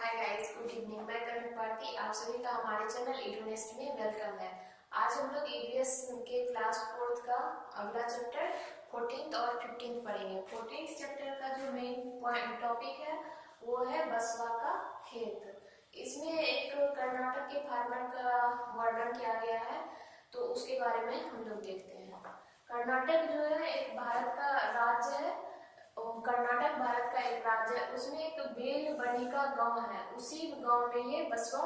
Hi guys, good evening. मैं करण भारती, आप सभी का हमारे चैनल इडोनेस्ट में वेलकम है। आज हम लोग ईवीएस के क्लास 4th का अगला चैप्टर 14th और 15th पढ़ेंगे। 14th चैप्टर का जो मेन टॉपिक है वो है बसवा का खेत। इसमें एक कर्नाटक के फार्मर का वर्णन किया गया है, तो उसके बारे में हम लोग देखते हैं। कर्नाटक जो है एक भारत का राज्य है। कर्नाटक भारत का एक राज्य है। उसमें एक बेल बनी का गांव है, उसी गांव में ये बसवा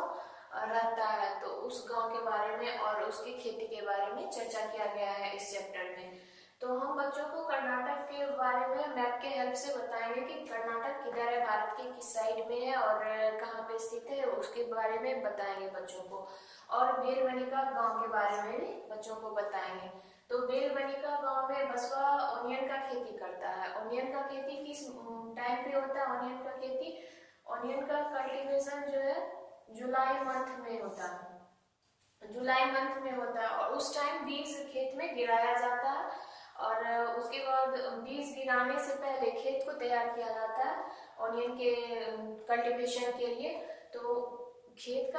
रहता है। तो उस गांव के बारे में और उसकी खेती के बारे में चर्चा किया गया है इस चैप्टर में। तो हम बच्चों को कर्नाटक के बारे में मैप के हेल्प से बताएंगे कि कर्नाटक किधर है, भारत के किस साइड में है और कहाँ पे स्थित है, उसके बारे में बताएंगे बच्चों को। और बेलबनी का गांव के बारे में भी बच्चों को बताएंगे। तो बेलबनी का गांव में बसवा ओनियन का खेती करता है। ओनियन का खेती किस टाइम पे होता है? ओनियन का खेती, ओनियन का कल्टीवेशन जो है जुलाई मंथ में होता है। जुलाई मंथ में होता है और उस टाइम बीज खेत में गिराया जाता है और उसके बाद बीज गिराने से पहले खेत को तैयार किया जाता है ओनियन के कल्टीवेशन के लिए। तो खेत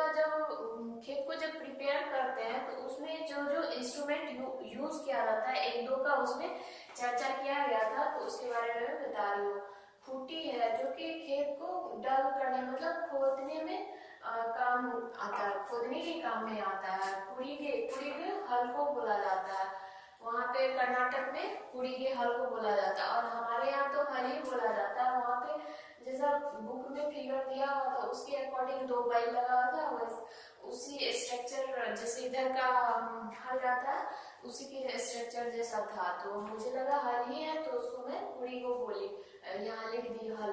को जब प्रिपेयर करते हैं तो उसमें जो जो इंस्ट्रूमेंट यूज किया जाता है, एक दो का उसमें चर्चा किया गया था, तो उसके बारे में बता रही हूँ। खूंटी है जो कि खेत को डग करने मतलब खोदने में काम आता है, खोदने के काम में आता है। कुड़ी के हल को बोला जाता है। वहाँ पे कर्नाटक में कुड़ी के हल को बोला जाता है और हमारे यहाँ तो हल ही बोला जाता है। वहाँ पे जैसा बुक में फिगर दिया हुआ था उसके अकॉर्डिंग दो बैल लगा हुआ था, उसी स्ट्रक्चर जैसे इधर का हल जाता है उसी के स्ट्रक्चर जैसा था। तो मुझे लगा हल ही है, तो उसको मैं कुड़ी को बोली, यहाँ लिख दी हल।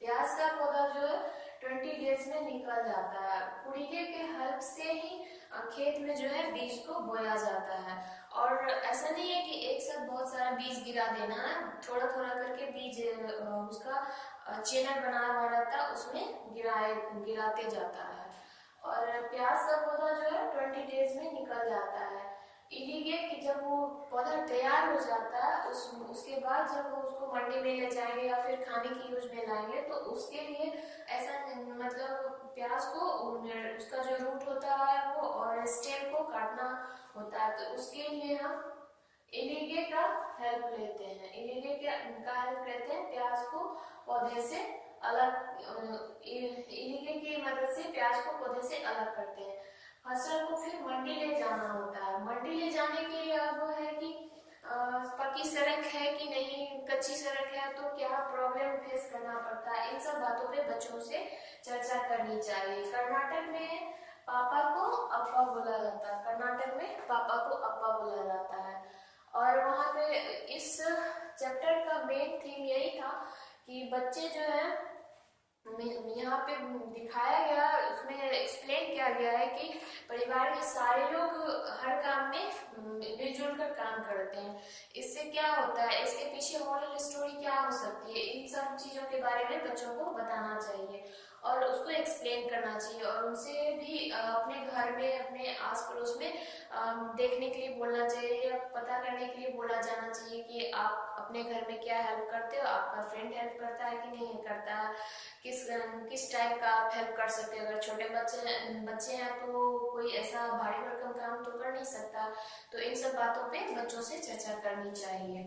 प्याज का पौधा जो है 20 डेज में निकल जाता है। कुड़ीके के हेल्प से ही खेत में जो है बीज को बोया जाता है। और ऐसा नहीं है कि एक साथ बहुत सारा बीज गिरा देना है, थोड़ा थोड़ा करके बीज उसका चैनल बना हुआ रहता है, उसमें गिराते जाता है। और प्याज का पौधा जो है 20 डेज में निकल जाता है। इलीगे कि जब वो पौधा तैयार हो जाता है उसके बाद जब वो उसको मंडी में ले जाएंगे या फिर खाने की यूज में लाएंगे, तो उसके लिए ऐसा मतलब प्याज को उसका जो रूट होता है वो और स्टेम को काटना होता है। तो उसके लिए हम इलीगे का हेल्प लेते हैं। का हेल्प लेते हैं, प्याज को पौधे से अलग, इलीगे की मदद से प्याज को पौधे से अलग करते हैं। फसल को फिर मंडी ले जाना होता है। मंडी ले जाने के लिए अब है कि पक्की सड़क है कि नहीं, कच्ची सड़क है, तो क्या प्रॉब्लम फेस करना पड़ता है, इन सब बातों पे बच्चों से चर्चा करनी चाहिए। कर्नाटक में पापा को अप्पा बोला जाता है। कर्नाटक में पापा को अप्पा बोला जाता है। और वहाँ पे इस चैप्टर का मेन थीम यही था कि बच्चे जो है यहाँ पे दिखाया गया, उसमें एक्सप्लेन किया गया है कि परिवार के सारे लोग हर काम में मिलजुल कर काम करते हैं। इससे क्या होता है, इसके पीछे मॉरल स्टोरी क्या हो सकती है, इन सब चीजों के बारे में बच्चों को बताना चाहिए और उसको एक्सप्लेन करना चाहिए। और उनसे भी अपने घर में, अपने आस पड़ोस में देखने के लिए बोलना चाहिए या पता करने के लिए बोला जाना चाहिए कि आप अपने घर में क्या हेल्प करते हो, आपका फ्रेंड हेल्प करता है कि नहीं करता है, किस टाइप का आप हेल्प कर सकते हो। अगर छोटे बच्चे हैं तो कोई ऐसा भारी भरकम काम तो कर नहीं सकता। तो इन सब बातों पे बच्चों से चर्चा करनी चाहिए।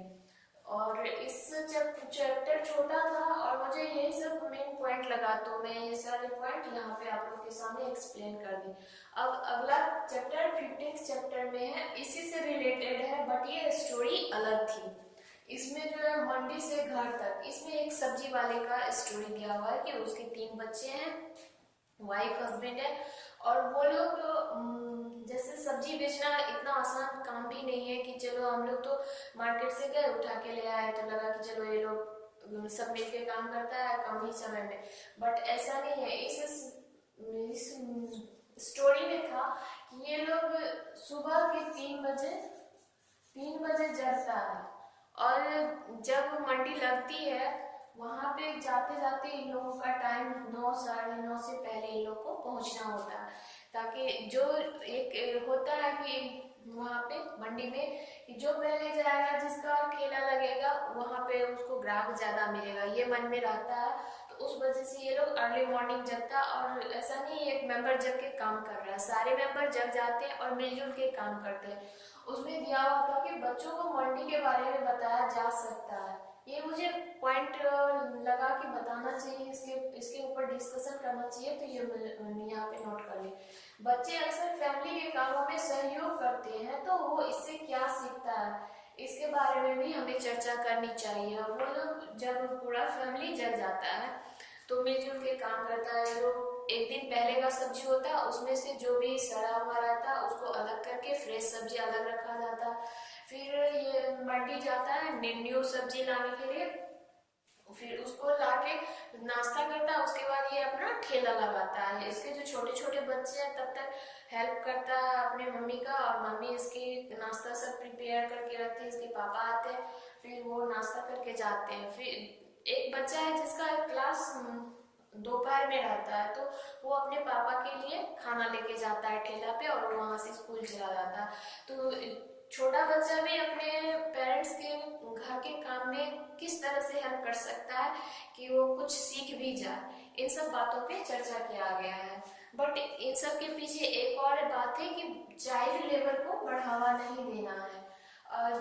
और इस चैप्टर छोटा था और मुझे यही सब मेन पॉइंट लगा, तो मैं ये सारे पॉइंट यहाँ पे आप लोग के सामने एक्सप्लेन कर दी। अब अगला चैप्टर 15th चैप्टर में है, इसी से रिलेटेड है बट ये स्टोरी अलग थी। इसमें जो है मंडी से घर तक, इसमें एक सब्जी वाले का स्टोरी दिया हुआ है कि उसके 3 बच्चे हैं, वाइफ हस्बैंड है। और वो लोग जैसे सब्जी बेचना इतना आसान काम भी नहीं है कि चलो हम लोग तो मार्केट से गए उठा के ले आए, तो लगा कि चलो ये लोग सब मिलके काम करता है कम ही समय में। बट ऐसा नहीं है। इस स्टोरी में था कि ये लोग सुबह के 3 बजे जगता है और जब मंडी लगती है वहां पे जाते जाते इन लोगों का टाइम 9 साढ़े 9 से पहले इन लोग को पहुंचना होता है, ताकि जो एक होता है कि वहां पे मंडी में कि जो पहले जाएगा जिसका ठेला लगेगा वहां पे उसको ग्राहक ज्यादा मिलेगा, ये मन में रहता है। तो उस वजह से ये लोग अर्ली मॉर्निंग जगता, और ऐसा नहीं एक मेंबर जग के काम कर रहा है, सारे मेंबर जग जाते हैं और मिलजुल के काम करते हैं। उसमें दिया हुआ था कि बच्चों को मंडी के बारे में बताया जा सकता है। ये मुझे पॉइंट लगा कि बताना चाहिए, इसके इसके ऊपर डिस्कशन करना चाहिए, तो ये यहाँ पे नोट कर ले। बच्चे अक्सर फैमिली के कामों में सहयोग करते हैं, तो वो इससे क्या सीखता है, इसके बारे में भी हमें चर्चा करनी चाहिए। और वो लोग जब पूरा फैमिली जग जाता है तो मिलजुल के काम करता है। लोग एक दिन पहले का सब्जी होता है, उसमें से जो भी सड़ा हुआ रहता है उसको अलग करके फ्रेश सब्जी अलग रखा जाता है। फिर ये मंडी जाता है न्यू सब्जी लाने के लिए, फिर उसको लाके नाश्ता करता है। उसके बाद ये अपना ठेला लगाता है। इसके जो छोटे छोटे बच्चे हैं तब तक हेल्प करता है अपने मम्मी का, और मम्मी इसकी नाश्ता सब प्रिपेयर करके रखती है। इसके पापा आते हैं, फिर वो नाश्ता करके जाते हैं। फिर एक बच्चा है जिसका क्लास दोपहर में रहता है, तो वो अपने पापा के लिए खाना लेके जाता है ठेला पे, और वहां से स्कूल चला जाता है। तो छोटा बच्चा भी अपने पेरेंट्स के घर के काम में किस तरह से हेल्प कर सकता है कि वो कुछ सीख भी जाए, इन सब बातों पे चर्चा किया गया है। बट इन सब के पीछे एक और बात है कि चाइल्ड लेबर को बढ़ावा नहीं देना है।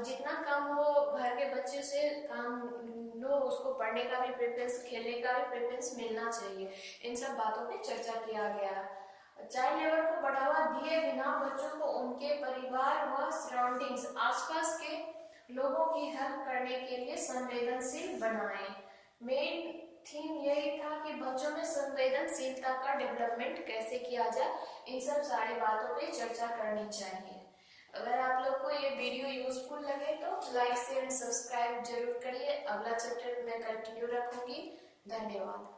जितना कम वो घर के बच्चे से काम लो, उसको पढ़ने का भी प्रेफरेंस, खेलने का भी प्रेफरेंस मिलना चाहिए। इन सब बातों पे चर्चा किया गया है। चाइल्ड लेबर को बढ़ावा दिए बिना बच्चों को उनके परिवार व सराउंडिंग्स, आसपास के लोगों की हेल्प करने के लिए संवेदनशील बनाएं। मेन थीम यही था कि बच्चों में संवेदनशीलता का डेवलपमेंट कैसे किया जाए, इन सब सारी बातों पे चर्चा करनी चाहिए। अगर आप लोग को ये वीडियो यूजफुल लगे तो लाइक शेयर एंड सब्सक्राइब जरूर करिए। अगला चैप्टर मैं कंटिन्यू रखूंगी। धन्यवाद।